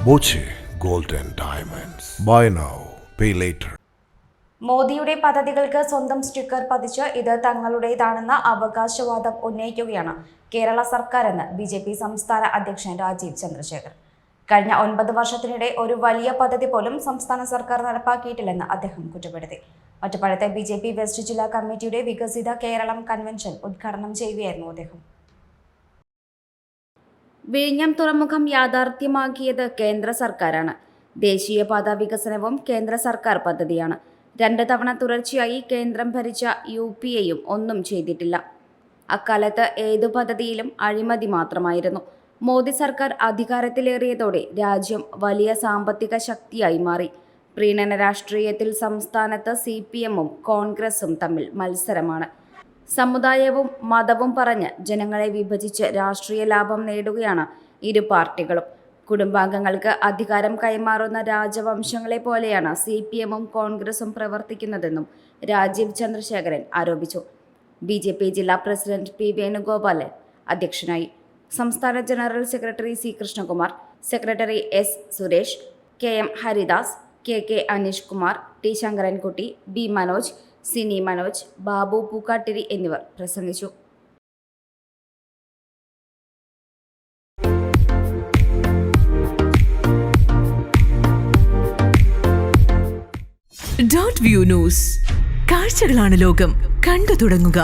Boche Gold and Diamonds. Buy now, pay later. മോദിയുടെ പദ്ധതികൾക്ക് സ്വന്തം സ്റ്റിക്കർ പതിച്ച് ഇത് തങ്ങളുടേതാണെന്ന അവകാശവാദം ഉന്നയിക്കുകയാണ് കേരള സർക്കാരെന്ന് ബിജെപി സംസ്ഥാന അധ്യക്ഷൻ രാജീവ് ചന്ദ്രശേഖർ. കഴിഞ്ഞ 9 വർഷത്തിനിടെ ഒരു വലിയ പദ്ധതി പോലും സംസ്ഥാന സർക്കാർ നടപ്പാക്കിയിട്ടില്ലെന്ന് അദ്ദേഹം കുറ്റപ്പെടുത്തി. ഒറ്റപ്പാലത്തെ ബിജെപി വെസ്റ്റ് ജില്ലാ കമ്മിറ്റിയുടെ വികസിത കേരളം കൺവെൻഷൻ ഉദ്ഘാടനം ചെയ്യുകയായിരുന്നു അദ്ദേഹം. വിഴിഞ്ഞം തുറമുഖം യാഥാർത്ഥ്യമാക്കിയത് കേന്ദ്ര സർക്കാരാണ്. ദേശീയപാത വികസനവും കേന്ദ്ര സർക്കാർ പദ്ധതിയാണ്. 2 തവണ തുടർച്ചയായി കേന്ദ്രം ഭരിച്ച UPAയും ഒന്നും ചെയ്തിട്ടില്ല. അക്കാലത്ത് ഏതു പദ്ധതിയിലും അഴിമതി മാത്രമായിരുന്നു. മോദി സർക്കാർ അധികാരത്തിലേറിയതോടെ രാജ്യം വലിയ സാമ്പത്തിക ശക്തിയായി മാറി. പ്രീണന രാഷ്ട്രീയത്തിൽ സംസ്ഥാനത്ത് CPMഉം കോൺഗ്രസും തമ്മിൽ മത്സരമാണ്. സമുദായവും മതവും പറഞ്ഞ് ജനങ്ങളെ വിഭജിച്ച് രാഷ്ട്രീയ ലാഭം നേടുകയാണ് ഇരു പാർട്ടികളും. കുടുംബാംഗങ്ങൾക്ക് അധികാരം കൈമാറുന്ന രാജവംശങ്ങളെ പോലെയാണ് CPMഉം കോൺഗ്രസും പ്രവർത്തിക്കുന്നതെന്നും രാജീവ് ചന്ദ്രശേഖരൻ ആരോപിച്ചു. BJP ജില്ലാ പ്രസിഡന്റ് P. വേണുഗോപാലൻ അധ്യക്ഷനായി. സംസ്ഥാന general secretary C. Krishnakumar, secretary S. Suresh, KM Haridas, KK Aneesh Kumar, T. Sankarankutty, B. Manoj, Sini Manoj, Babu Pookkattiri എന്നിവർ പ്രസംഗിച്ചു. .view ന്യൂസ്, കാഴ്ചകളാണ് ലോകം, കണ്ടു തുടങ്ങുക.